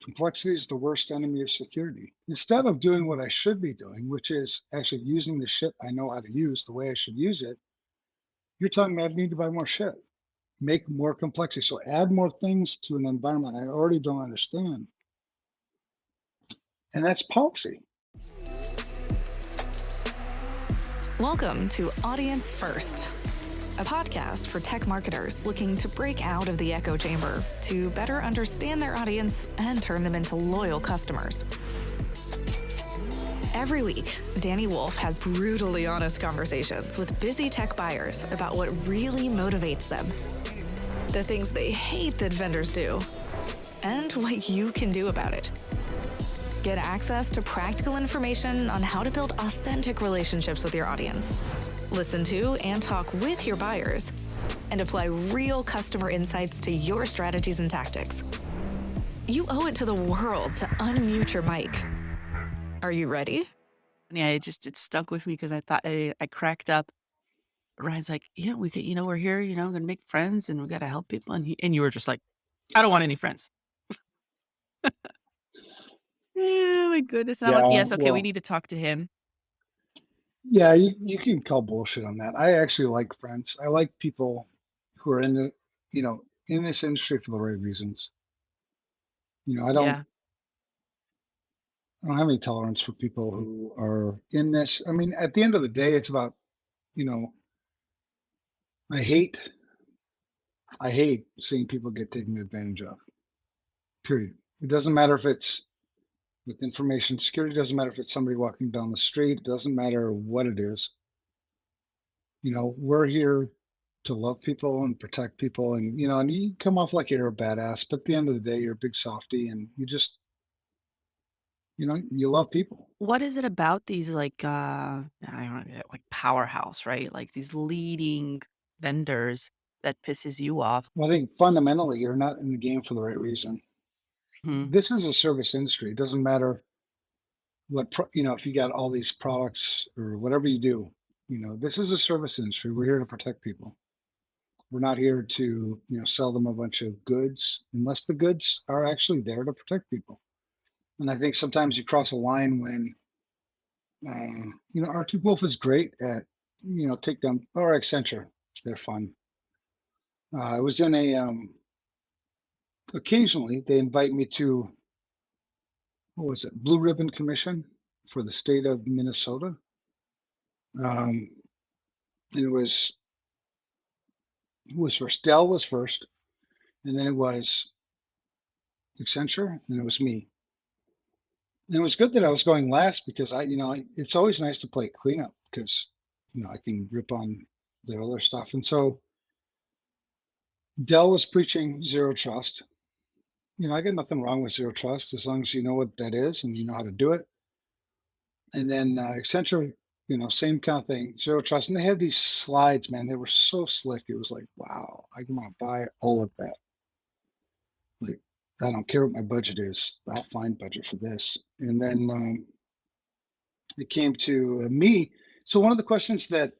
Complexity is the worst enemy of security. Instead of doing what I should be doing, which is actually using the shit I know how to use the way I should use it, you're telling me I need to buy more shit, make more complexity. So add more things to an environment I already don't understand. And that's policy. Welcome to Audience First, a podcast for tech marketers looking to break out of the echo chamber to better understand their audience and turn them into loyal customers. Every week, Danny Wolf has brutally honest conversations with busy tech buyers about what really motivates them, the things they hate that vendors do, and what you can do about it. Get access to practical information on how to build authentic relationships with your audience. Listen to and talk with your buyers, and apply real customer insights to your strategies and tactics. You owe it to the world to unmute your mic. Are you ready? Yeah, it stuck with me because I thought I cracked up. Ryan's like, yeah, we could, we're here, gonna make friends and we gotta help people. And you were just like, I don't want any friends. Oh my goodness. And I'm Yeah, like, yes, okay, we well, need to talk to him. yeah, you can call bullshit on that. I actually like friends. I like people who are in the, in this industry for the right reasons. You know, I don't Yeah. I don't have any tolerance for people who are in this. I mean, at the end of the day, it's about, you know, I hate I hate seeing people get taken advantage of. Period. It doesn't matter if it's with information security, it doesn't matter if it's somebody walking down the street, it doesn't matter what it is. We're here to love people and protect people, and and you come off like you're a badass, but at the end of the day, you're a big softy and you just, you love people. What is it about these I don't know, like powerhouse, right? Like these leading vendors that pisses you off? Well, I think fundamentally you're not in the game for the right reason. Hmm. This is a service industry. It doesn't matter if you got all these products or whatever you do, this is a service industry. We're here to protect people. We're not here to, sell them a bunch of goods unless the goods are actually there to protect people. And I think sometimes you cross a line when, Arctic Wolf is great at, take them or Accenture. They're fun. I was in occasionally they invite me to, what was it, Blue Ribbon Commission for the state of Minnesota. Um, it was Who was first? Dell was first, and then it was Accenture, and then it was me. And it was good that I was going last because it's always nice to play cleanup because I can rip on their other stuff. And so Dell was preaching zero trust. I got nothing wrong with zero trust as long as you know what that is and you know how to do it. And then Accenture, same kind of thing, zero trust. And they had these slides, man. They were so slick. It was like, wow, I want to buy all of that. Like, I don't care what my budget is. I'll find budget for this. And then it came to me. So one of the questions that,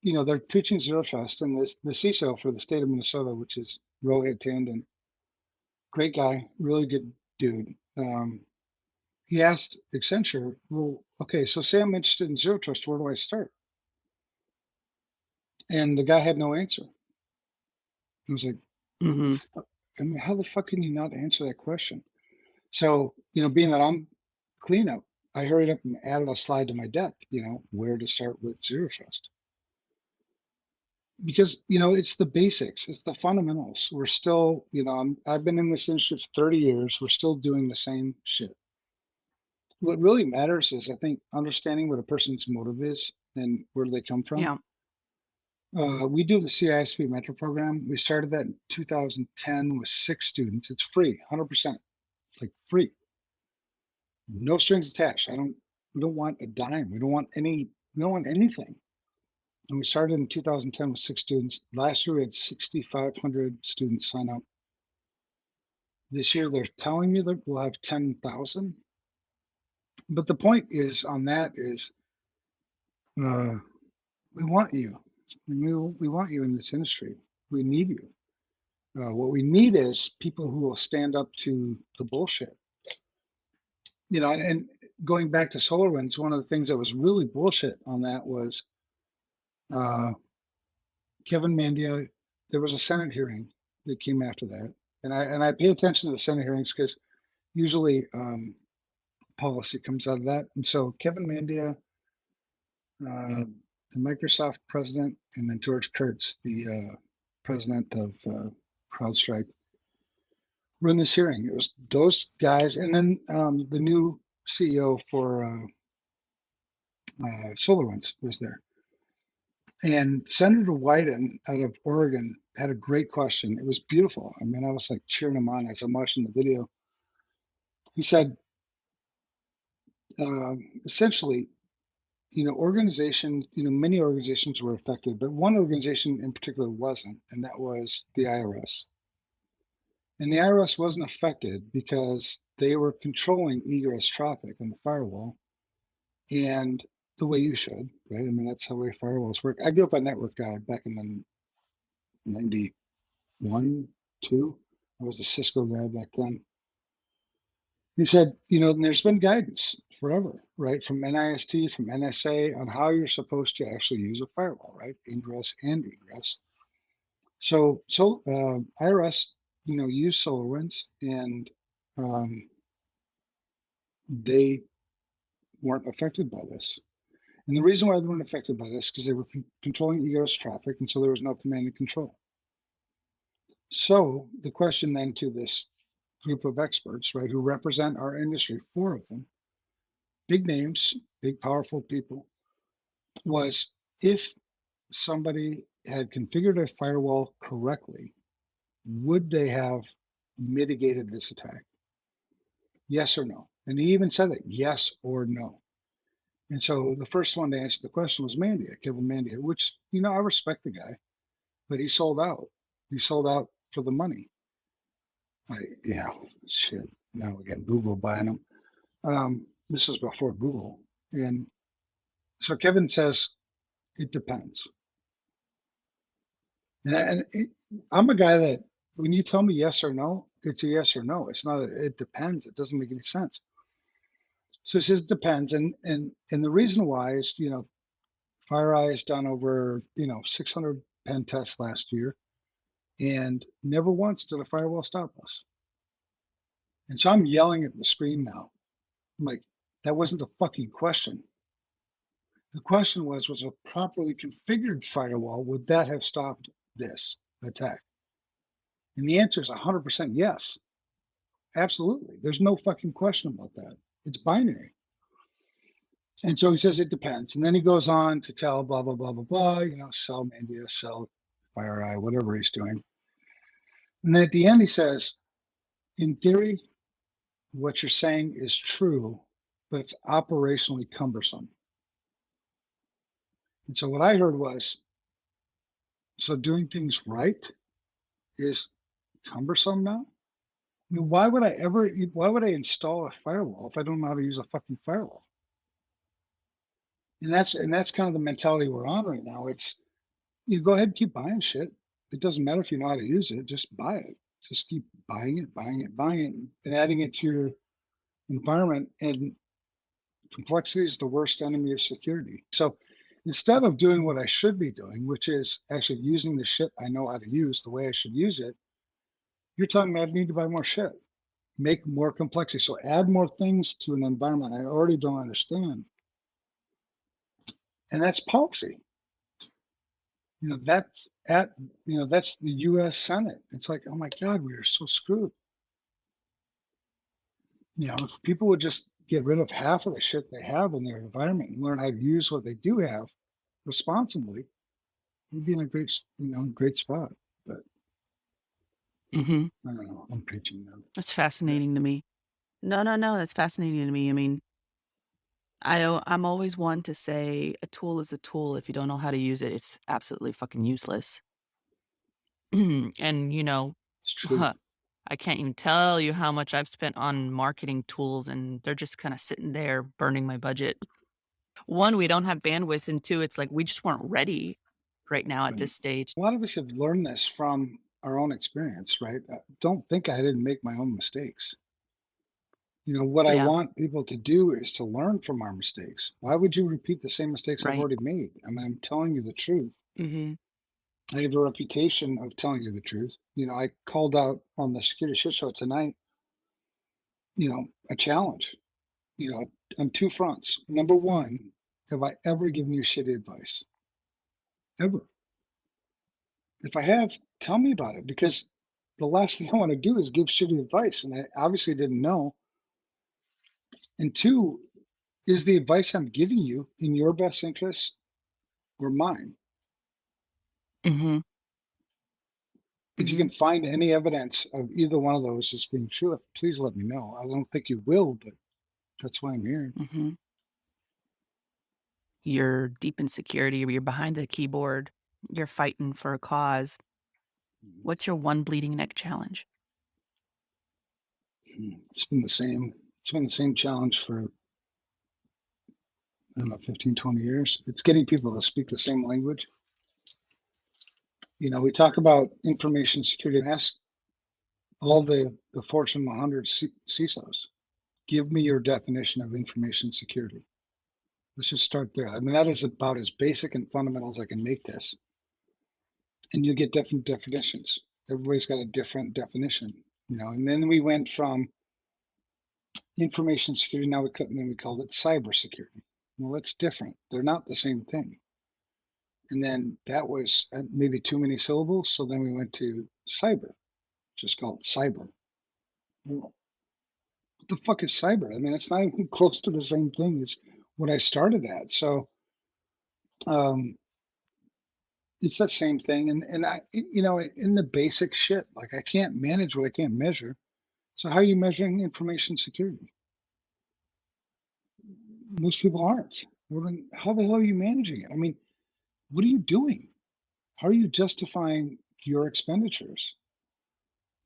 they're preaching zero trust, and the CISO for the state of Minnesota, which is Rohit Tandon, great guy, really good dude. He asked Accenture, well, okay, so say I'm interested in zero trust, where do I start? And the guy had no answer. He was like, Hmm. I mean, how the fuck can you not answer that question? So, being that I'm cleanup, I hurried up and added a slide to my deck, where to start with zero trust. Because, it's the basics, it's the fundamentals. We're still, I've been in this industry for 30 years. We're still doing the same shit. What really matters is, I think, understanding what a person's motive is and where do they come from. Yeah. We do the CISP mentor program. We started that in 2010 with 6 students. It's free, 100%, like free. No strings attached. We don't want a dime. We don't want anything. And we started in 2010 with 6 students. Last year we had 6,500 students sign up. This year they're telling me that we'll have 10,000. But the point is on that is we want you. We want you in this industry. We need you. What we need is people who will stand up to the bullshit. And going back to SolarWinds, one of the things that was really bullshit on that was uh, Kevin Mandia. There was a Senate hearing that came after that, and I pay attention to the Senate hearings because usually policy comes out of that. And so Kevin Mandia, the Microsoft president, and then George Kurtz, the president of CrowdStrike, were in this hearing. It was those guys, and then the new CEO for SolarWinds was there. And Senator Wyden out of Oregon had a great question. It was beautiful. I mean, I was like cheering him on as I'm watching the video. He said, essentially, many organizations were affected, but one organization in particular wasn't, and that was the IRS. And the IRS wasn't affected because they were controlling egress traffic on the firewall and the way you should, right? I mean, that's how way firewalls work. I grew up a network guy back in the 91, 2. I was a Cisco guy back then. He said, there's been guidance forever, right? From NIST, from NSA on how you're supposed to actually use a firewall, right? Ingress and egress. So IRS, use SolarWinds, and they weren't affected by this. And the reason why they weren't affected by this because they were controlling egress traffic, and so there was no command and control. So the question then to this group of experts, right, who represent our industry, 4 of them, big names, big powerful people, was if somebody had configured a firewall correctly, would they have mitigated this attack? Yes or no? And he even said that yes or no. And so the first one to answer the question was Mandia, Kevin Mandia, which, I respect the guy, but he sold out. He sold out for the money. Shit. Now we got Google buying them. This is before Google. And so Kevin says, it depends. I'm a guy that when you tell me yes or no, it's a yes or no. It's not it depends. It doesn't make any sense. So it says depends. And the reason why is, FireEye has done over, 600 pen tests last year, and never once did a firewall stop us. And so I'm yelling at the screen now. I'm like, that wasn't the fucking question. The question was a properly configured firewall, would that have stopped this attack? And the answer is 100% yes. Absolutely. There's no fucking question about that. It's binary. And so he says it depends. And then he goes on to tell blah, blah, blah, blah, blah, sell Mandia, sell FireEye, whatever he's doing. And then at the end, he says, in theory, what you're saying is true, but it's operationally cumbersome. And so what I heard was, so doing things right is cumbersome now? I mean, why would I install a firewall if I don't know how to use a fucking firewall? And that's kind of the mentality we're on right now. It's you go ahead and keep buying shit. It doesn't matter if you know how to use it, just buy it. Just keep buying it, buying it, buying it, and adding it to your environment. And complexity is the worst enemy of security. So instead of doing what I should be doing, which is actually using the shit I know how to use the way I should use it, you're telling me I need to buy more shit, make more complexity. So add more things to an environment I already don't understand. And that's policy. That's that's the US Senate. It's like, oh my God, we are so screwed. If people would just get rid of half of the shit they have in their environment and learn how to use what they do have responsibly, we'd be in a great spot. But Hmm. I don't know. I'm preaching now. That's Yeah. fascinating to me. No, no, no. That's fascinating to me. I mean, I'm always one to say a tool is a tool. If you don't know how to use it, it's absolutely fucking useless. And It's true. I can't even tell you how much I've spent on marketing tools, and they're just kind of sitting there burning my budget. One, we don't have bandwidth, and two, it's like we just weren't ready right now at Right. this stage. A lot of us have learned this from our own experience, right? Don't think I didn't make my own mistakes. What I Yeah, want people to do is to learn from our mistakes. Why would you repeat the same mistakes I've right. already made? I mean, I'm telling you the truth. Mhm. I have a reputation of telling you the truth. I called out on the Security Shit Show tonight, a challenge, you know, on two fronts. Number one, have I ever given you shitty advice? Ever? If I have, tell me about it because the last thing I want to do is give shitty advice. And I obviously didn't know. And two, is the advice I'm giving you in your best interest or mine? Mhm. If you can Mhm. find any evidence of either one of those as being true, please let me know. I don't think you will, but that's why I'm here. Mhm. You're deep in security, you're behind the keyboard, you're fighting for a cause. What's your one bleeding neck challenge? It's been the same. It's been the same challenge for, I don't know, 15, 20 years. It's getting people to speak the same language. We talk about information security and ask all the Fortune 100 CISOs, give me your definition of information security. Let's just start there. I mean, that is about as basic and fundamental as I can make this. And you get different definitions. Everybody's got a different definition, and then we went from information security. Now and then we called it cybersecurity. Well, it's different. They're not the same thing. And then that was maybe too many syllables. So then we went to cyber, just called cyber. Well, what the fuck is cyber? I mean, it's not even close to the same thing as what I started at. So um, it's that same thing. And in the basic shit, like I can't manage what I can't measure. So how are you measuring information security? Most people aren't. Well, then how the hell are you managing it? I mean, what are you doing? How are you justifying your expenditures?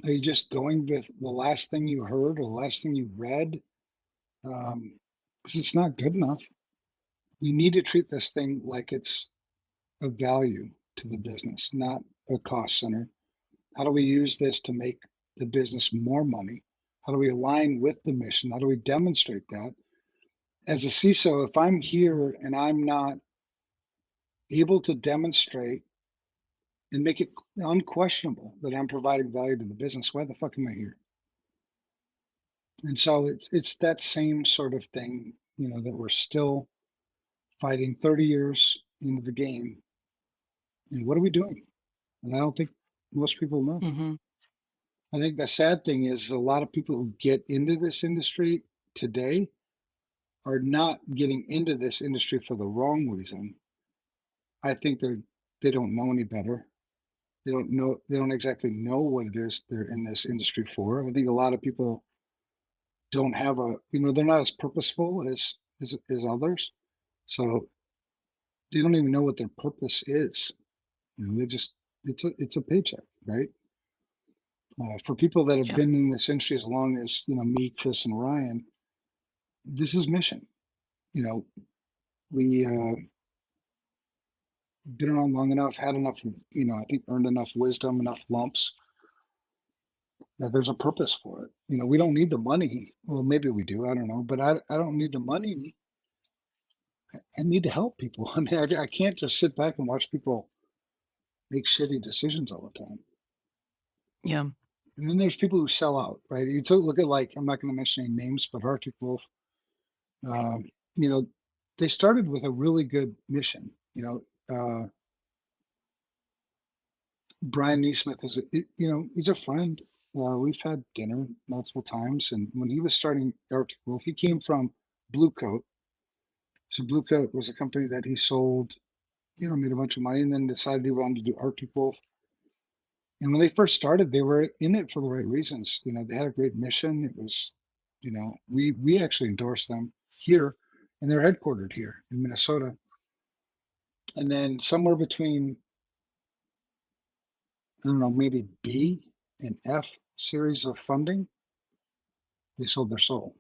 Are you just going with the last thing you heard or the last thing you read? Because it's not good enough. We need to treat this thing like it's a value to the business, not a cost center. How do we use this to make the business more money? How do we align with the mission? How do we demonstrate that? As a CISO, if I'm here and I'm not able to demonstrate and make it unquestionable that I'm providing value to the business, why the fuck am I here? And so it's that same sort of thing, that we're still fighting 30 years into the game. And what are we doing? And I don't think most people know. Mhm. I think the sad thing is a lot of people who get into this industry today are not getting into this industry for the wrong reason. I think they don't know any better. They don't exactly know what it is they're in this industry for. I think a lot of people don't have they're not as purposeful as others. So they don't even know what their purpose is. They just it's a paycheck, right? For people that have Yeah. been in this industry as long as me, Chris, and Ryan, this is mission. You know, we been around long enough, had enough, I think earned enough wisdom, enough lumps that there's a purpose for it. We don't need the money. Well, maybe we do. I don't know, but I don't need the money. I need to help people. I mean, I can't just sit back and watch people make shitty decisions all the time. Yeah. And then there's people who sell out, right? You took look at like I'm not going to mention any names, but Arctic Wolf, um, you know, they started with a really good mission. Brian Neesmith is, he's a friend. We've had dinner multiple times, and when he was starting Arctic Wolf, he came from Blue Coat. So Blue Coat was a company that he sold, made a bunch of money, and then decided he wanted to do Arctic Wolf. And when they first started, they were in it for the right reasons. They had a great mission. It was, we actually endorsed them here, and they're headquartered here in Minnesota. And then somewhere between, I don't know, maybe B and F series of funding, they sold their soul.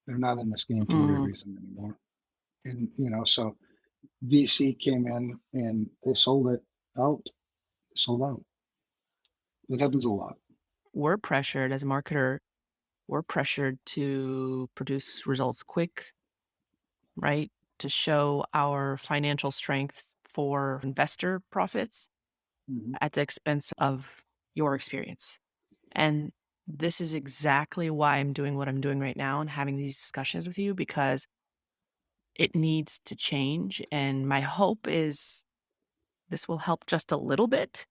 They're not in this game for the right Mm. reason anymore. And so VC came in and they sold it out, sold out. That happens a lot. We're pressured as a marketer we're pressured to produce results quick, right? To show our financial strength for investor profits Mhm. at the expense of your experience. And this is exactly why I'm doing what I'm doing right now and having these discussions with you, because it needs to change. And my hope is this will help just a little bit,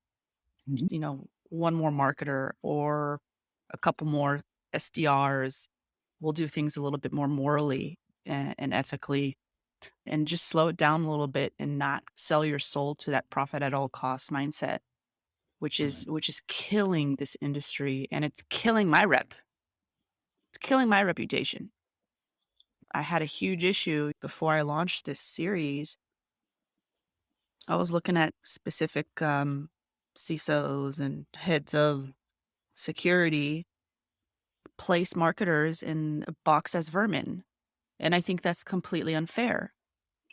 Mhm. one more marketer or a couple more SDRs will do things a little bit more morally and ethically, and just slow it down a little bit and not sell your soul to that profit at all costs mindset, which is Right. which is killing this industry, and it's killing my rep. It's killing my reputation. I had a huge issue before I launched this series. I was looking at specific CISOs and heads of security place marketers in a box as vermin. And I think that's completely unfair.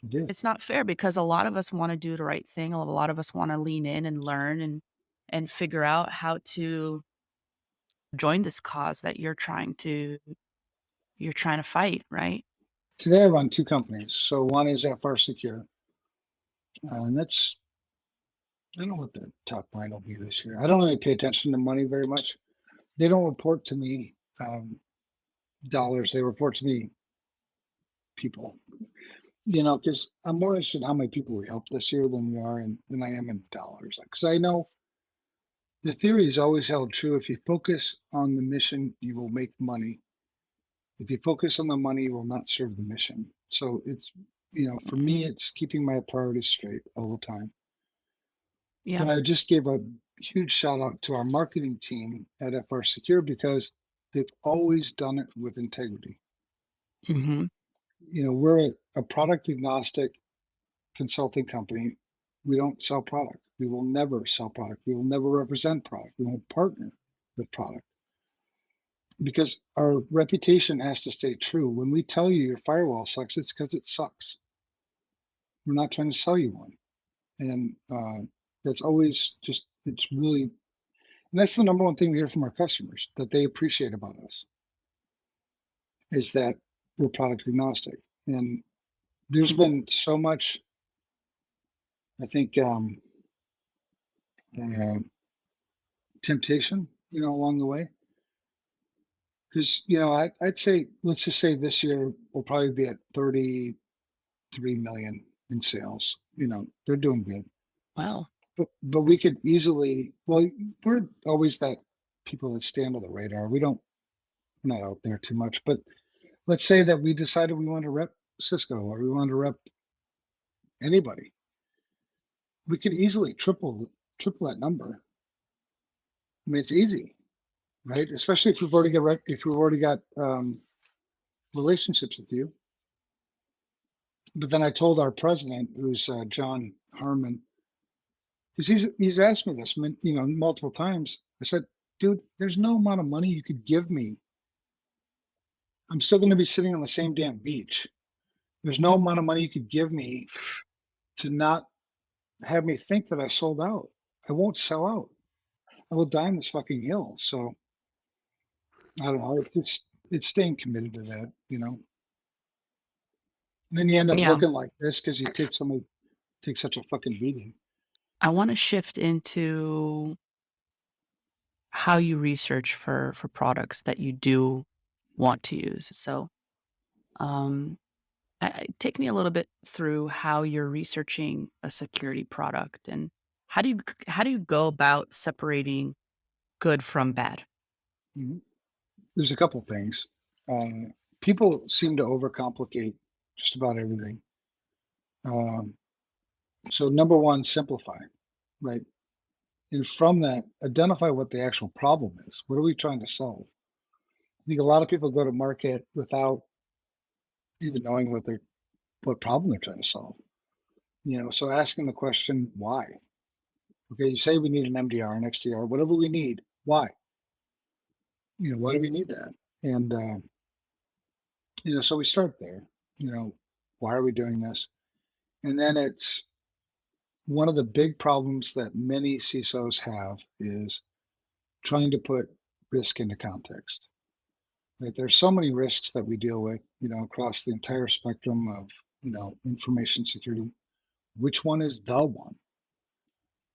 It is. It's not fair because a lot of us want to do the right thing. A lot of us want to lean in and learn and figure out how to join this cause that you're trying to fight, right? Today I run two companies. So one is FRSecure, and that's I don't know what the top line will be this year. I don't really pay attention to money very much. They don't report to me dollars. They report to me people. Because I'm more interested in how many people we help this year than I am in dollars. Because I know the theory is always held true. If you focus on the mission, you will make money. If you focus on the money, you will not serve the mission. So for me, Mhm. it's keeping my priorities straight all the time. Yeah. But I just gave a huge shout out to our marketing team at FR Secure because they've always done it with integrity. Hmm. We're a product agnostic consulting company. We don't sell product. We will never sell product. We will never represent product. We won't partner with product because our reputation has to stay true. When we tell you your firewall sucks, it's because it sucks. We're not trying to sell you one. And that's always it's really, and that's the number one thing we hear from our customers that they appreciate about us is that we're product agnostic. And there's been so much, I think, uh, temptation, along the way. Because, I'd say, let's just say this year we'll probably be at 33 million in sales. They're doing good. Well, But we could easily, well, we're always that people that stay under the radar. We're not out there too much. But let's say that we decided we want to rep Cisco or we want to rep anybody. We could easily triple that number. I mean, it's easy, right? Especially if we've already got relationships with you. But then I told our president, who's John Harmon, because he's asked me this, multiple times. I said, dude, there's no amount of money you could give me. I'm still going to be sitting on the same damn beach. There's no amount of money you could give me to not have me think that I sold out. I won't sell out. I will die on this fucking hill. So I don't know. It's staying committed to that. And then you end up yeah. looking like this because you take such a fucking beating. I want to shift into how you research for products that you do want to use. So, um, take me a little bit through how you're researching a security product, and how do you go about separating good from bad? Mhm. There's a couple things. Uh, People seem to overcomplicate just about everything. Um, so number one, simplify, right? And from that, identify what the actual problem is. What are we trying to solve? I think a lot of people go to market without even knowing what problem they're trying to solve. So asking the question, why? Okay, you say we need an MDR, an XDR, whatever we need. Why? Why do we need that? And so we start there. You know, why are we doing this? And then it's one of the big problems that many CISOs have is trying to put risk into context. Right? There's so many risks that we deal with, across the entire spectrum of, information security. Which one is the one?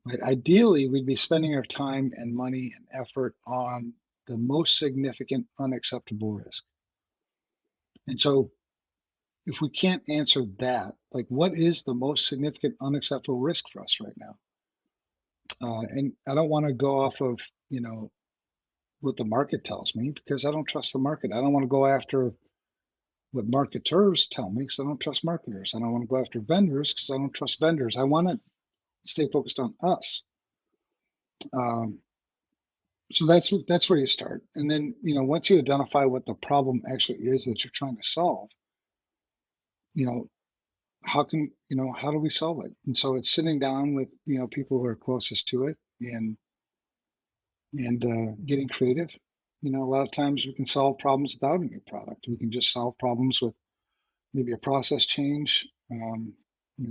Right? Ideally, we'd be spending our time and money and effort on the most significant unacceptable risk. And so if we can't answer that, like what is the most significant unacceptable risk for us right now? And I don't want to go off of, you know, what the market tells me because I don't trust the market. I don't want to go after what marketers tell me because I don't trust marketers. I don't want to go after vendors because I don't trust vendors. I want to stay focused on us. Um, so that's where you start. And then, once you identify what the problem actually is that you're trying to solve, you know, how do we solve it? And so it's sitting down with, people who are closest to it and getting creative. A lot of times we can solve problems without a new product. We can just solve problems with maybe a process change,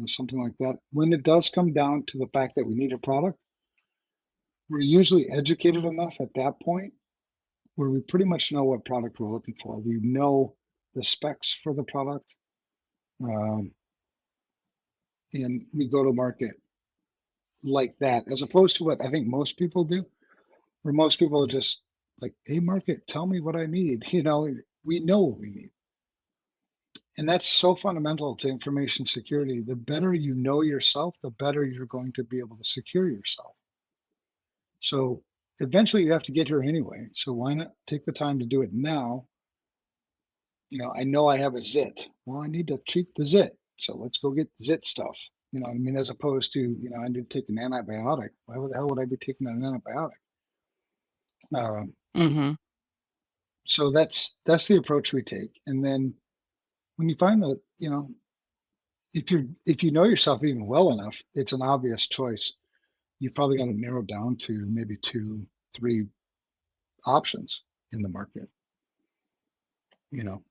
something like that. When it does come down to the fact that we need a product, we're usually educated enough at that point where we pretty much know what product we're looking for. We know the specs for the product, um, and we go to market like that, as opposed to what I think most people do, where most people are just like, "Hey, market, tell me what I need." We know what we need. And that's so fundamental to information security. The better you know yourself, the better you're going to be able to secure yourself. So eventually you have to get here anyway. So why not take the time to do it now? I know I have a zit. Well, I need to treat the zit. So let's go get zit stuff. What I mean? As opposed to, I need to take an antibiotic. Why the hell would I be taking an antibiotic? Um, Mhm. so that's the approach we take. And then when you find that, if you know yourself even well enough, it's an obvious choice. You've probably got to narrow down to maybe two, three options in the market. You know,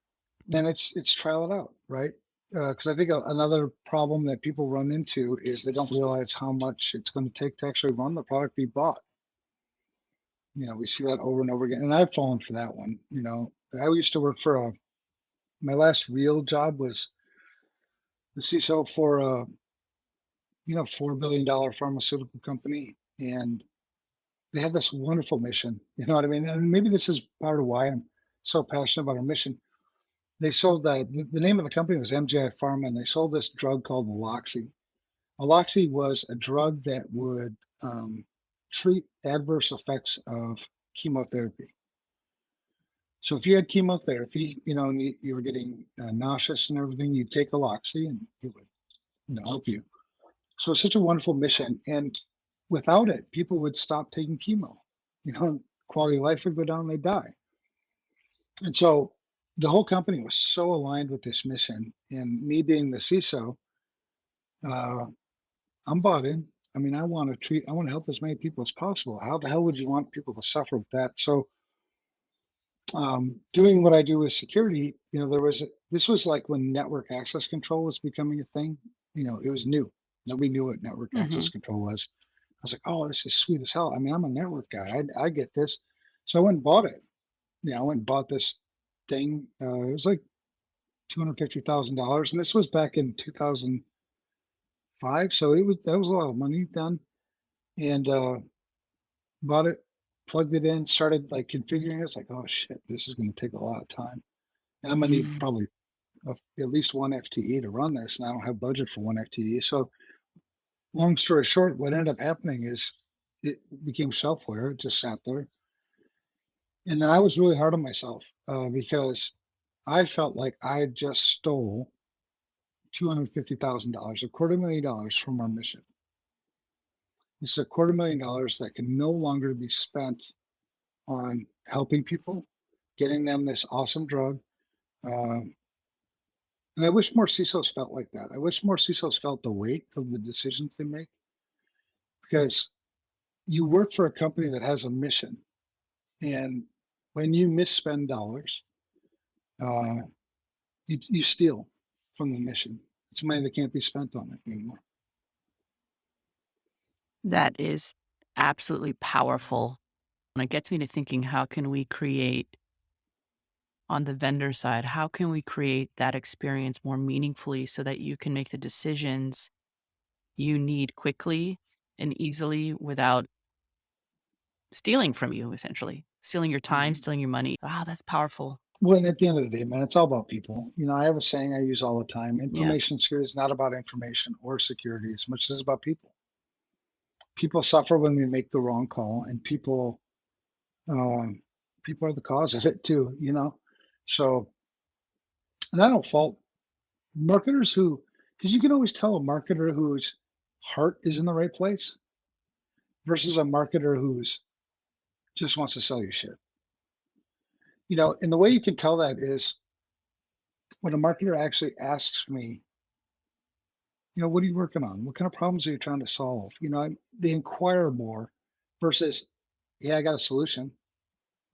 then it's trial it out, right? Because I think another problem that people run into is they don't realize how much it's going to take to actually run the product we bought. We see that over and over again, and I've fallen for that one. I used to work for my last real job was the CISO for a $4 billion pharmaceutical company, and they had this wonderful mission. You know what I mean? And maybe this is part of why I'm so passionate about our mission. They sold the name of the company was MGI Pharma, and they sold this drug called Aloxi. Aloxi was a drug that would treat adverse effects of chemotherapy. So if you had chemotherapy, and you were getting nauseous and everything, you'd take Aloxi, and it would, help you. So it's such a wonderful mission, and without it, people would stop taking chemo. Quality of life would go down, they'd die. And so the whole company was so aligned with this mission. And me being the CISO, uh, I'm bought in. I mean, I want to help as many people as possible. How the hell would you want people to suffer with that? So, doing what I do with security, this was like when network access control was becoming a thing. It was new. Nobody knew what network access Mhm. control was. I was like, oh, this is sweet as hell. I mean, I'm a network guy. I get this. So I went and bought it. I went and bought this thing. It was like $250,000, and this was back in 2005. So that was a lot of money then, and bought it, plugged it in, started like configuring it. It's like, oh shit, this is going to take a lot of time, and I'm gonna need Mm. probably at least one FTE to run this, and I don't have budget for one FTE. So long story short, what ended up happening is it became shelfware. It just sat there, and then I was really hard on myself because I felt like I had just stole $250,000, $250,000 from our mission. It's $250,000 that can no longer be spent on helping people, getting them this awesome drug. Um, and I wish more CISOs felt like that. I wish more CISOs felt the weight of the decisions they make because you work for a company that has a mission. And when you misspend dollars, uh, you steal from the mission. It's money that can't be spent on it anymore. That is absolutely powerful, and it gets me to thinking, how can we create on the vendor side, how can we create that experience more meaningfully so that you can make the decisions you need quickly and easily without stealing from you, essentially? Stealing your time, Mhm. stealing your money. Wow, that's powerful. Well, and at the end of the day, man, it's all about people. I have a saying I use all the time: Yeah. information security is not about information or security as much as it's about people. People suffer when we make the wrong call, and um, people are the cause of it too. So, and I don't fault marketers because you can always tell a marketer whose heart is in the right place versus a marketer who's just wants to sell you shit. And the way you can tell that is when a marketer actually asks me, what are you working on? What kind of problems are you trying to solve? They inquire more versus, yeah, I got a solution.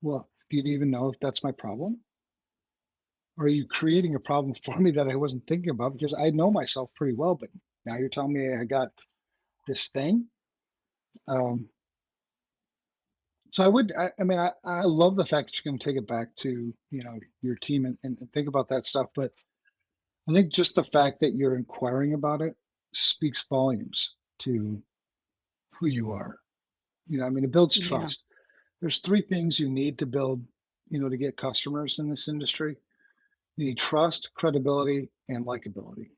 Well, do you even know if that's my problem? Or are you creating a problem for me that I wasn't thinking about? Because I know myself pretty well, but now you're telling me I got this thing. Um, so I love the fact that you can take it back to, your team and think about that stuff. But I think just the fact that you're inquiring about it speaks volumes to who you are. It builds Yeah. trust. There's three things you need to build, to get customers in this industry. You need trust, credibility, and likability.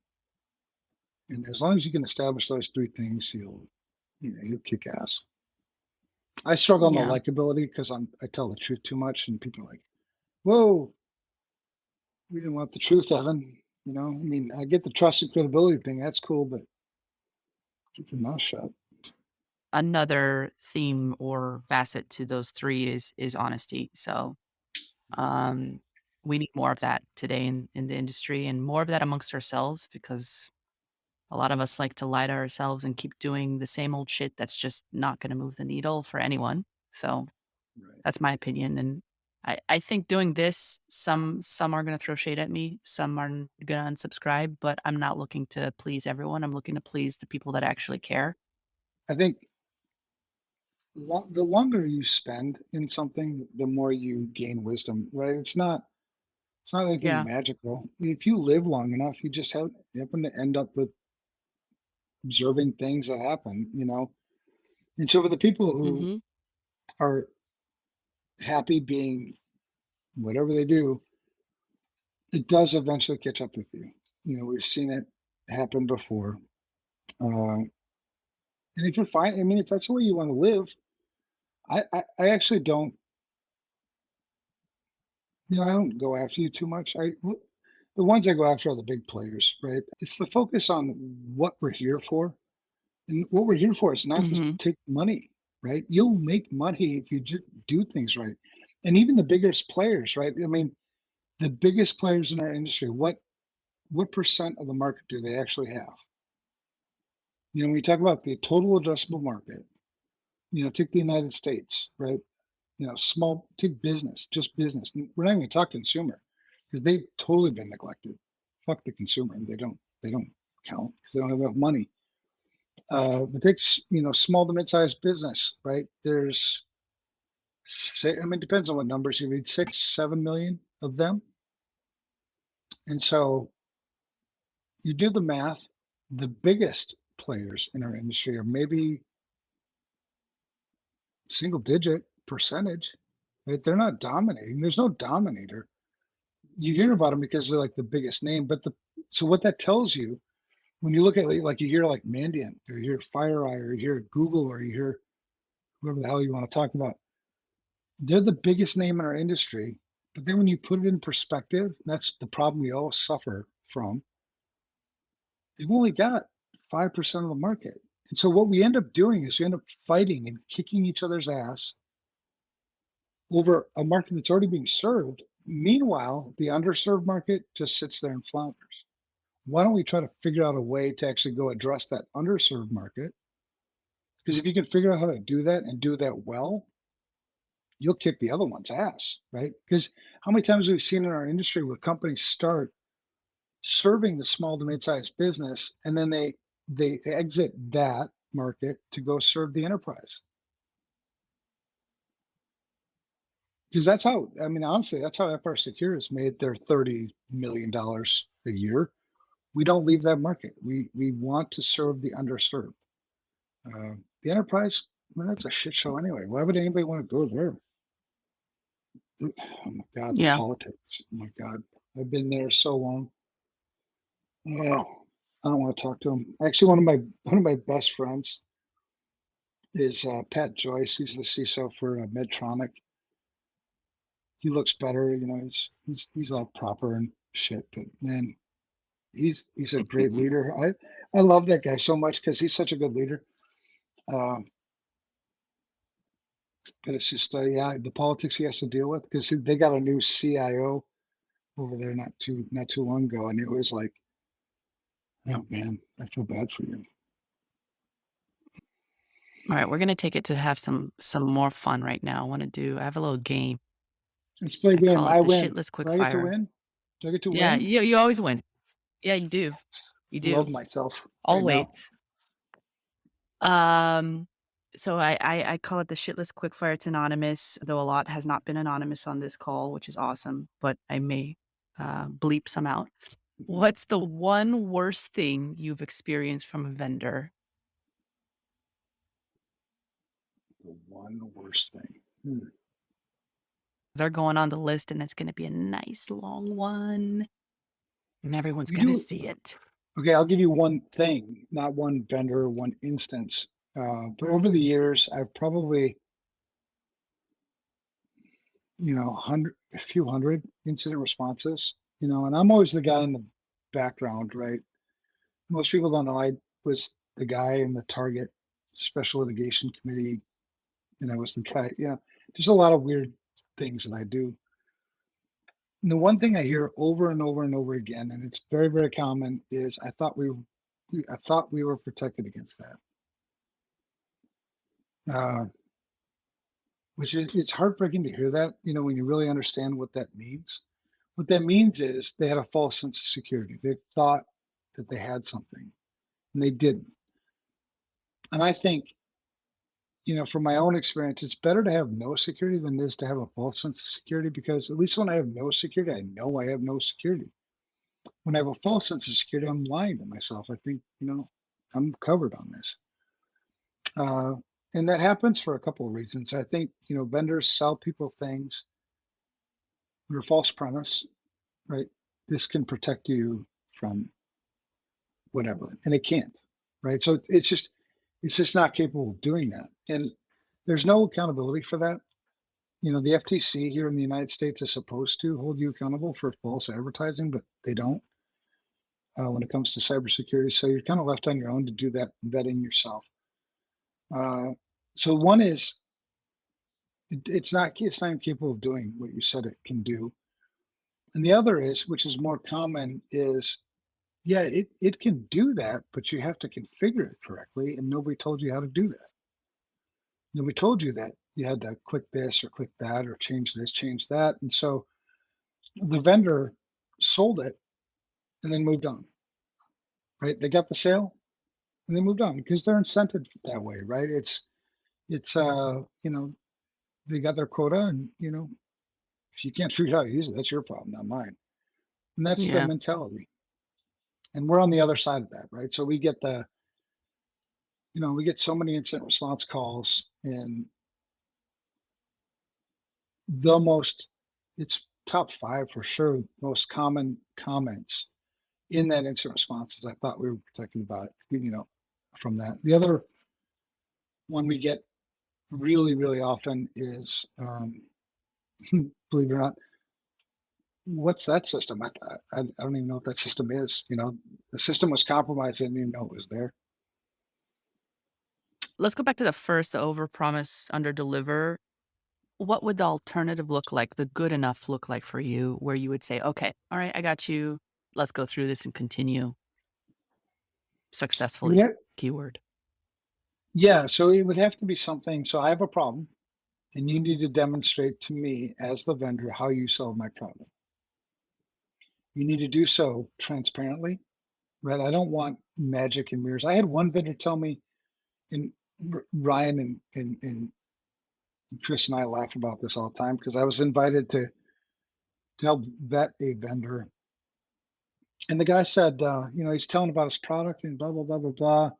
And as long as you can establish those three things, you'll kick ass. I struggle on the Yeah. likability because I tell the truth too much, and people are like, "Whoa, we didn't want the truth, Evan." I get the trust and credibility thing. That's cool, but keep your mouth shut. Another theme or facet to those three is honesty. So um we need more of that today in the industry and more of that amongst ourselves because a lot of us like to lie to ourselves and keep doing the same old shit that's just not going to move the needle for anyone. So Right. that's my opinion. And I think doing this, some are going to throw shade at me, some are going to unsubscribe, but I'm not looking to please everyone. I'm looking to please the people that actually care. I think the longer you spend in something, the more you gain wisdom. Right? It's not anything Yeah. magical. If you live long enough, you happen to end up with observing things that happen. And so for the people who Hmm. are happy being whatever they do, it does eventually catch up with you. We've seen it happen before. And if you're fine, if that's the way you want to live, I actually don't, I don't go after you too much. The ones I go after are the big players, right? It's the focus on what we're here for. And what we're here for is not to Hmm. take money, right? You'll make money if you just do things right. And even the biggest players, right? The biggest players in our industry, what percent of the market do they actually have? When you talk about the total addressable market, take the United States, right? Take business, just business. We're not even talk consumer because they've totally been neglected. Fuck the consumer. They don't count because they don't have enough money. But take, small to mid-sized business, right? There's, it depends on what numbers you read, 6, 7 million of them. And so you do the math, the biggest players in our industry are maybe single digit percentage, right? They're not dominating. There's no dominator. You hear about them because they're like the biggest name, but so what that tells you when you look at it, like you hear like Mandiant or you hear FireEye or you hear Google or you hear whoever the hell you want to talk about, they're the biggest name in our industry. But then when you put it in perspective, that's the problem we all suffer from. They've only got 5% of the market. And so what we end up doing is we end up fighting and kicking each other's ass over a market that's already being served. Meanwhile, the underserved market just sits there and flounders. Why don't we try to figure out a way to actually go address that underserved market? Because if you can figure out how to do that and do that well, you'll kick the other one's ass, right? Because how many times we've seen in our industry where companies start serving the small to mid-sized business and then they exit that market to go serve the enterprise. because that's how, I mean, honestly, that's how FRSecure has made their $30 million a year. We don't leave that market. We want to serve the underserved. The enterprise, well, that's a shit show anyway. Why would anybody want to go there? Oh my God, the Yeah. politics. Oh my God, I've been there so long. Oh, I don't want to talk to him. Actually, one of my best friends is Pat Joyce. He's the CISO for Medtronic. He looks better, he's all proper and shit. But man, he's a great leader. I love that guy so much because he's such a good leader. Um, but it's just yeah, the politics he has to deal with because they got a new CIO over there not too long ago, and it was like, oh man, I feel bad for you. All right, we're gonna take it to have some more fun right now. I have a little game. Let's play a I game. call it I the win. shitless Do I get to quickfire. win? Do I get to Yeah, win? you always win. Yeah, you do. You Love do. myself right now. Always. Um, so I call it the shitless quickfire. It's anonymous, though a lot has not been anonymous on this call, which is awesome, but I may bleep some out. What's the one worst thing you've experienced from a vendor? The one worst thing. They're going on the list and it's gonna be a nice long one. And everyone's You gonna do see it. okay. I'll give you one thing, not one vendor, one instance. But over the years, I've probably a few hundred incident responses. And I'm always the guy in the background, right? Most people don't know I was the guy in the Target Special Litigation Committee, and I was the guy. There's a lot of weird things that I do. And the one thing I hear over and over and over again, and it's very, very common, is I thought we were protected against that. Uh, which is it's heartbreaking to hear that, when you really understand what that means. What that means is they had a false sense of security. They thought that they had something, and they didn't. And I think, from my own experience, it's better to have no security than it is to have a false sense of security because at least when I have no security, I know I have no security. When I have a false sense of security, I'm lying to myself. I think, I'm covered on this. Uh, and that happens for a couple of reasons. I think, vendors sell people things under false premise, right? This can protect you from whatever, and it can't, right? So it's just not capable of doing that, and there's no accountability for that. The FTC here in the United States is supposed to hold you accountable for false advertising, but they don't when it comes to cybersecurity. So you're kind of left on your own to do that vetting yourself. Uh, so one is it's not capable of doing what you said it can do, and the other is, which is more common, is yeah, it can do that, but you have to configure it correctly, and nobody told you how to do that. Nobody told you that you had to click this or click that or change this, change that, and so the vendor sold it and then moved on, right? They got the sale and they moved on because they're incented that way, right? It's they got their quota, and if you can't figure out how to use it, that's your problem, not mine. And that's the Yeah. mentality. And we're on the other side of that, right? So we get so many incident response calls, and the most, it's top five for sure, most common comments in that incident response is I thought we were protected about it, from that. The other one we get really, really often is, believe it or not, what's that system? I don't even know what that system is. The system was compromised. I didn't even know it was there. Let's go back to the first, the overpromise, underdeliver. What would the alternative look like, the good enough look like for you, where you would say, "Okay, all right, I got you. Let's go through this and continue It would successfully." have, Keyword. yeah, so it would have to be something. So I have a problem, and you need to demonstrate to me as the vendor how you solve my problem. You need to do so transparently, right? I don't want magic and mirrors. I had one vendor tell me, and Ryan and Chris and I laugh about this all the time because I was invited to help vet a vendor. And the guy said, he's telling about his product and blah, blah, blah, blah, blah.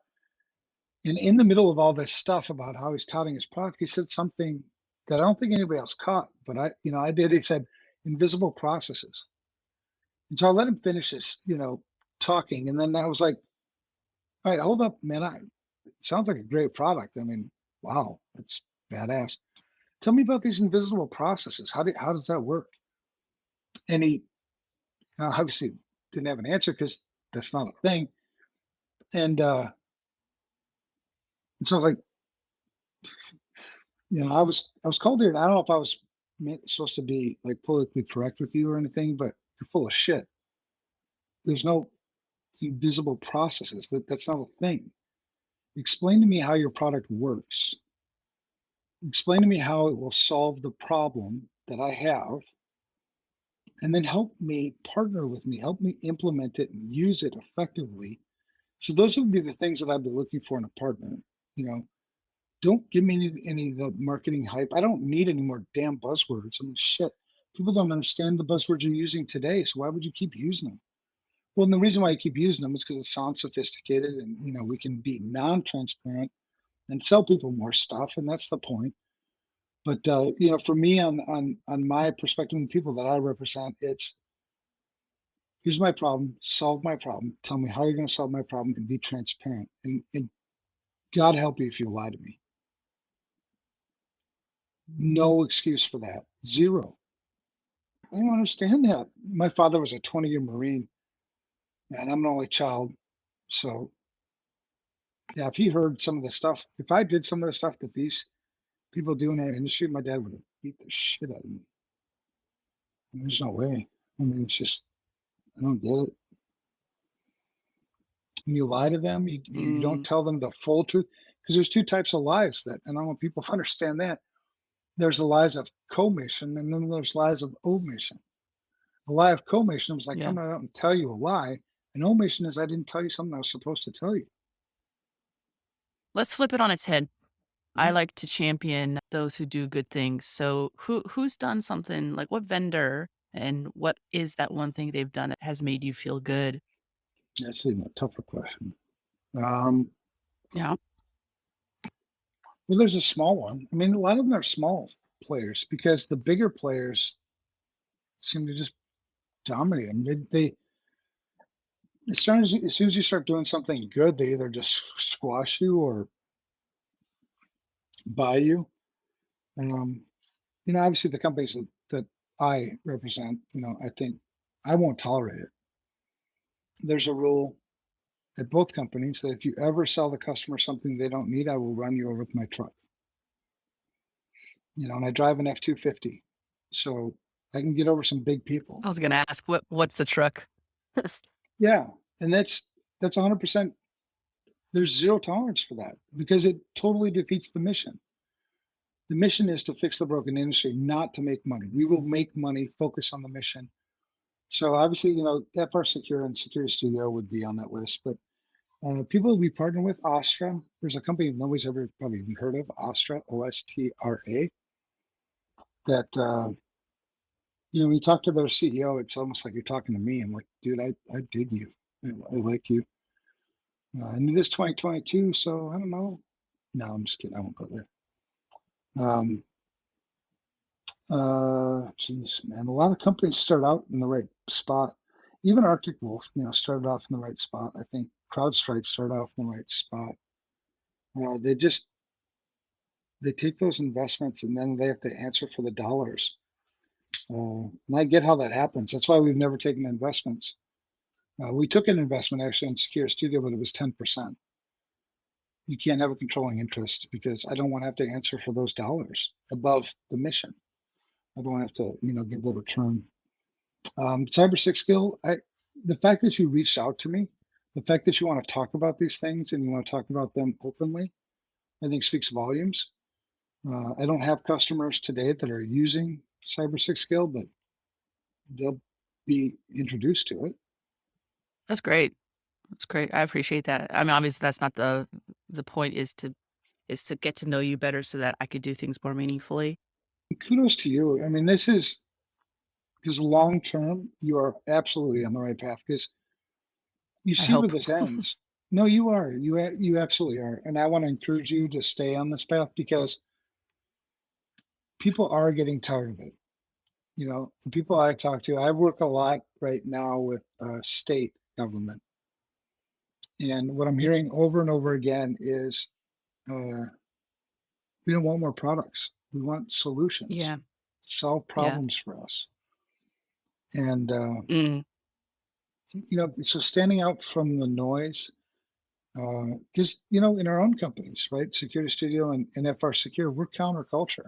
And in the middle of all this stuff about how he's touting his product, he said something that I don't think anybody else caught, but I did. He said, invisible processes. And so I let him finish his, talking. And then I was like, all right, hold up, man. It sounds like a great product. I mean, wow, that's badass. Tell me about these invisible processes. How does that work? And he obviously didn't have an answer because that's not a thing. And so like, I was called here, and I don't know if I was supposed to be like politically correct with you or anything, but you're full of shit. There's no invisible processes. That's not a thing. Explain to me how your product works. Explain to me how it will solve the problem that I have, and then help me partner with me, help me implement it and use it effectively. So those would be the things that I'd be looking for in a partner. You know, don't give me any of the marketing hype. I don't need any more damn buzzwords. I mean, shit. People don't understand the buzzwords you're using today. So why would you keep using them? Well, and the reason why you keep using them is because it sounds sophisticated, and we can be non-transparent and sell people more stuff, and that's the point. But for me, on my perspective and people that I represent, it's here's my problem, solve my problem, tell me how you're going to solve my problem, and be transparent. And God help you if you lie to me. No excuse for that. Zero. I don't understand that. My father was a 20-year Marine, and I'm an only child. So, yeah, if he heard some of the stuff, if I did some of the stuff that these people do in our industry, my dad would have beat the shit out of me. There's no way. I mean, it's just, I don't get it. When you lie to them, you don't Mm, tell them the full truth, because there's two types of lies and I want people to understand that. There's the lies of commission, and then there's lies of omission. A lie of commission was like, yeah. come out and tell you a lie. And omission is I didn't tell you something I was supposed to tell you. Let's flip it on its head. I Mhm. like to champion those who do good things. So who's done something like what vendor and what is that one thing they've done that has made you feel good? That's even a tougher question. Um, Yeah. well, there's a small one. I mean, a lot of them are small players because the bigger players seem to just dominate them. As soon as you start doing something good, they either just squash you or buy you. Um, obviously the companies that I represent, I think I won't tolerate it. There's a rule at both companies that if you ever sell the customer something they don't need, I will run you over with my truck. And I drive an F-250, so I can get over some big people. I was gonna ask what's the truck? Yeah, and that's 100%. There's zero tolerance for that because it totally defeats the mission. The mission is to fix the broken industry, not to make money. We will make money, focus on the mission. So obviously, FRSecure and SecurityStudio would be on that list. But people we partner with, Ostra, there's a company nobody's ever probably even heard of, Ostra, OSTRA, that, when you talk to their CEO, it's almost like you're talking to me. I'm like, dude, I dig you. I like you. And it is 2022, so I don't know. No, I'm just kidding. I won't go there. Um, Geez, man, a lot of companies start out in the right spot. Even Arctic Wolf, started off in the right spot. I think CrowdStrike started off in the right spot. They take those investments and then they have to answer for the dollars. And I get how that happens. That's why we've never taken investments. We took an investment actually in Secure Studio, but it was 10%. You can't have a controlling interest because I don't want to have to answer for those dollars above the mission. I don't have to, get the return. Cyber Six Skill, the fact that you reached out to me, the fact that you want to talk about these things and you want to talk about them openly, I think speaks volumes. I don't have customers today that are using Cyber Six Skill, but they'll be introduced to it. That's great. That's great. I appreciate that. I mean, obviously that's not the point is to is to get to know you better so that I could do things more meaningfully. Kudos to you. I mean, this is because long term, you are absolutely on the right path because you I see where hope. this ends. No, you are. You absolutely are. And I want to encourage you to stay on this path because people are getting tired of it. You know, the people I talk to, I work a lot right now with state government. And what I'm hearing over and over again is uh, we don't want more products. We want solutions, Yeah. solve Yeah. problems for us. And, Mm. so standing out from the noise, just, in our own companies, right? Security Studio and FRSecure, we're counterculture.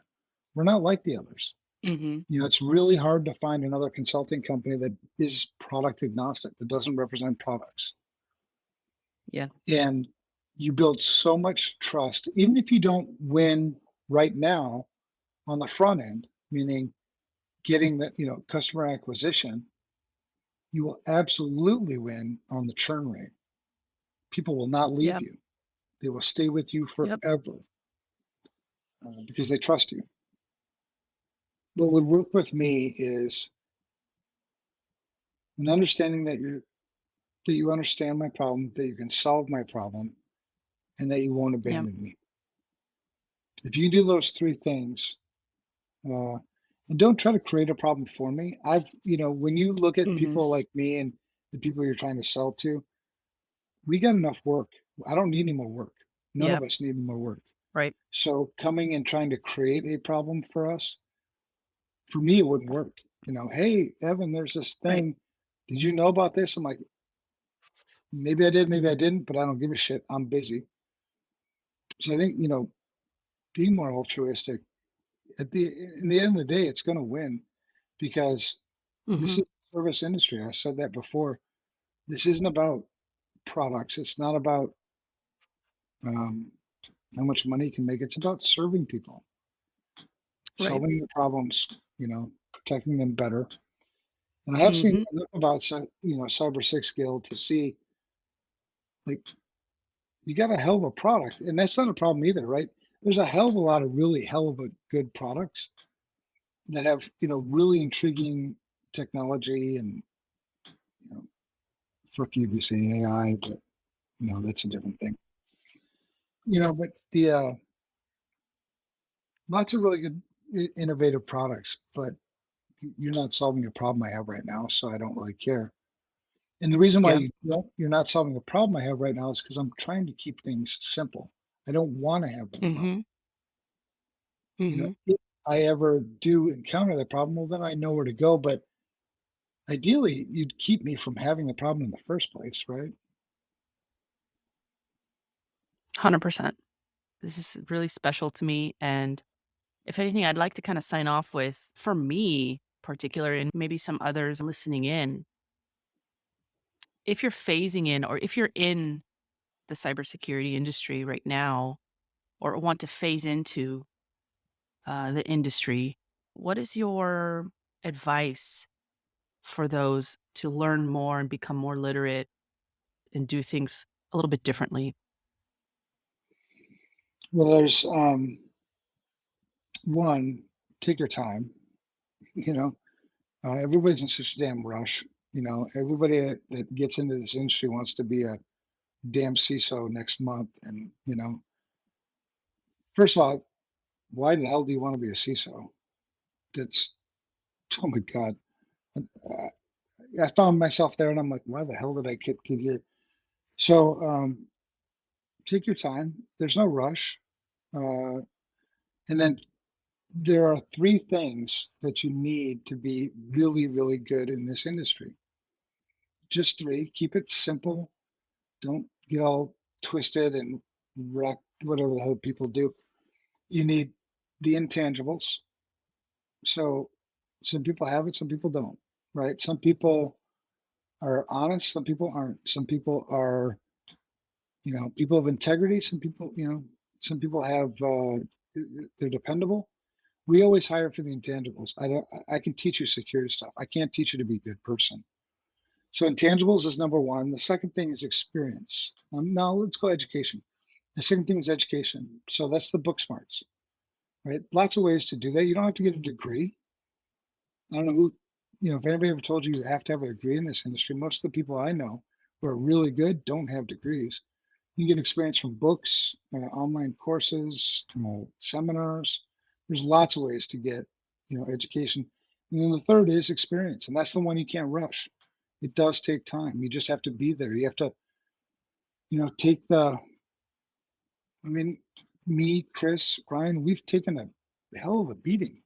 We're not like the others. Mhm. It's really hard to find another consulting company that is product agnostic, that doesn't represent products. Yeah. And you build so much trust, even if you don't win right now on the front end, meaning getting the, customer acquisition, you will absolutely win on the churn rate. People will not leave Yep. you. They will stay with you Yep. forever because they trust you. What would work with me is an understanding that you understand my problem, that you can solve my problem, and that you won't Yep. abandon me. If you do those three things, uh, and don't try to create a problem for me. When you look at Mhm. people like me and the people you're trying to sell to, we got enough work. I don't need any more work. None of Yep. us need any more work. Right. So coming and trying to create a problem for us, for me, it wouldn't work. Hey, Evan, there's this Right. thing. Did you know about this? I'm like, maybe I did, maybe I didn't, but I don't give a shit. I'm busy. So I think, being more altruistic in the end of the day, it's going to win because this is Mhm. a service industry. I said that before. This isn't about products. It's not about um, how much money you can make. It's about serving people, Right. solving the problems, protecting them better. And I have seen Mhm. enough about Cyber Six Guild to see like you got a hell of a product, and that's not a problem either, right? There's a hell of a lot of really hell of a good products that have really intriguing technology and you know fuck you saying AI, but that's a different thing. But the lots of really good innovative products, but you're not solving a problem I have right now, so I don't really care. And the reason why Yep. you're not solving the problem I have right now is because I'm trying to keep things simple. I don't want to have that problem. Mhm. Mhm. If I ever do encounter that problem, well, then I know where to go. But ideally, you'd keep me from having the problem in the first place, right? 100%. This is really special to me, and if anything, I'd like to kinda sign off with, for me, particular, and maybe some others listening in, if you're phasing in or if you're in the cybersecurity industry right now or want to phase into, the industry, what is your advice for those to learn more and become more literate and do things a little bit differently? Well, there's one, take your time. You know, everybody's in such a damn rush. Everybody that gets into this industry wants to be a damn CISO next month. And, first of all, why the hell do you want to be a CISO? That's, oh my God. Uh, I found myself there and I'm like, why the hell did I get here? So take your time. There's no rush. Uh, and then there are three things that you need to be really, really good in this industry. Just three. Keep it simple. Don't get all twisted and wreck whatever the hell people do. You need the intangibles. So some people have it, some people don't, right? Some people are honest, some people aren't. Some people are, people of integrity. Some people have, they're dependable. We always hire for the intangibles. I can teach you security stuff. I can't teach you to be a good person. So intangibles is number one. The second thing is experience. Now let's go education. The second thing is education. So that's the book smarts, right? Lots of ways to do that. You don't have to get a degree. I don't know who, if anybody ever told you you have to have a degree in this industry, most of the people I know who are really good don't have degrees. You get experience from books, online courses, seminars. There's lots of ways to get, education. And then the third is experience, and that's the one you can't rush. It does take time. You just have to be there. You have to, take the. I mean, me, Chris, Ryan, we've taken a hell of a beating,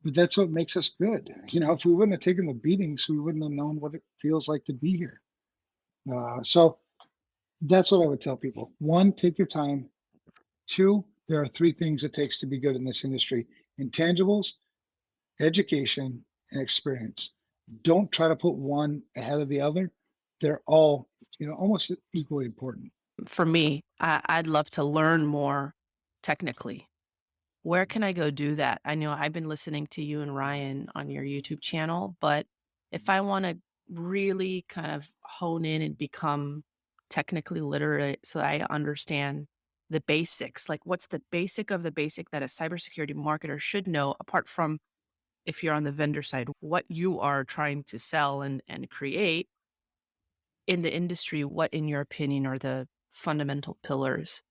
but that's what makes us good. If we wouldn't have taken the beatings, we wouldn't have known what it feels like to be here. So that's what I would tell people. One, take your time. Two, there are three things it takes to be good in this industry: intangibles, education, and experience. Don't try to put one ahead of the other. They're all, almost equally important. For me, I'd love to learn more technically. Where can I go do that? I know I've been listening to you and Ryan on your YouTube channel, but if I want to really kind of hone in and become technically literate so I understand the basics, like what's the basic of the basic that a cybersecurity marketer should know, apart from if you're on the vendor side, what you are trying to sell and create in the industry, what, in your opinion, are the fundamental pillars?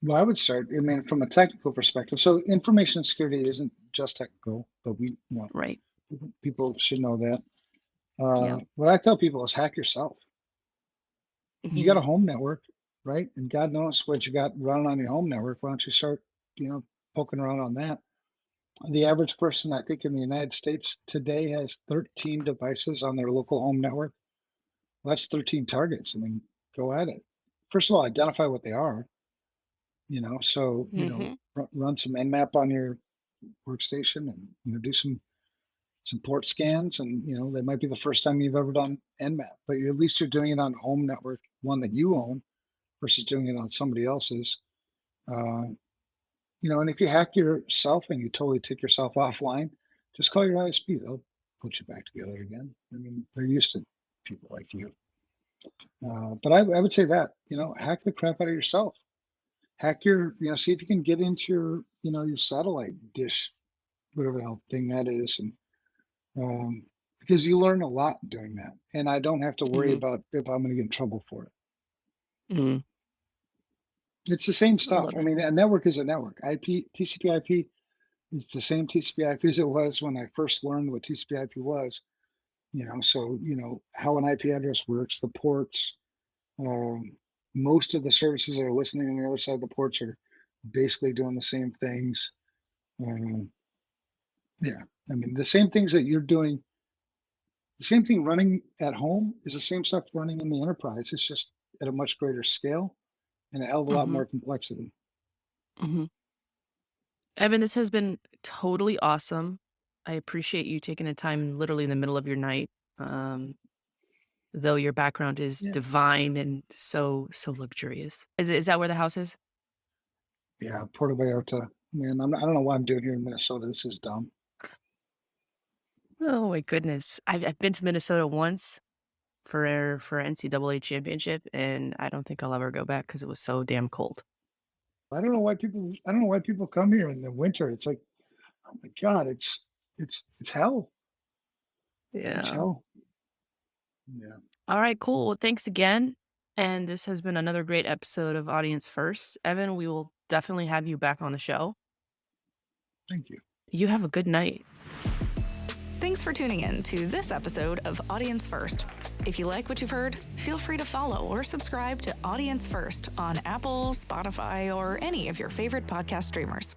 Well, I would start, from a technical perspective. So information security isn't just technical, but Right. people should know that. Yeah. What I tell people is hack yourself. You got Mhm. a home network, right? And God knows what you got running on your home network. Why don't you start, poking around on that? The average person, I think, in the United States today has 13 devices on their local home network. Well, that's 13 targets. Go at it. First of all, identify what they are, so, Mhm. run some Nmap on your workstation and, do some port scans. And, that might be the first time you've ever done Nmap, but at least you're doing it on a home network, one that you own, versus doing it on somebody else's. Uh, and if you hack yourself and you totally take yourself offline, just call your ISP. They'll put you back together again. They're used to people like you. But I would say that, hack the crap out of yourself. Hack see if you can get into your satellite dish, whatever the hell thing that is. And because you learn a lot doing that. And I don't have to worry Mhm. about if I'm going to get in trouble for it. Mhm. It's the same I stuff. love it. A network is a network. TCP/IP is the same TCP/IP as it was when I first learned what TCP/IP was. So how an IP address works, the ports. Um, Most of the services that are listening on the other side of the ports are basically doing the same things. Um, yeah, the same things that you're doing, the same thing running at home is the same stuff running in the enterprise. It's just at a much greater scale and a hell of a lot Mhm. more complexity. Mhm. Evan, this has been totally awesome. I appreciate you taking the time literally in the middle of your night, um, though your background is Yeah, divine and so luxurious. Is that where the house is? yeah, Puerto Vallarta. Man, I don't know what I'm doing here in Minnesota. This is dumb. Oh my goodness. I've been to Minnesota once for NCAA championship, and I don't think I'll ever go back because it was so damn cold. I don't know why people come here in the winter. It's like, oh my God, it's hell. It's Yeah. hell. Yeah. All right, cool. Well, thanks again. And this has been another great episode of Audience First. Evan, we will definitely have you back on the show. Thank you. You have a good night. Thanks for tuning in to this episode of Audience First. If you like what you've heard, feel free to follow or subscribe to Audience First on Apple, Spotify, or any of your favorite podcast streamers.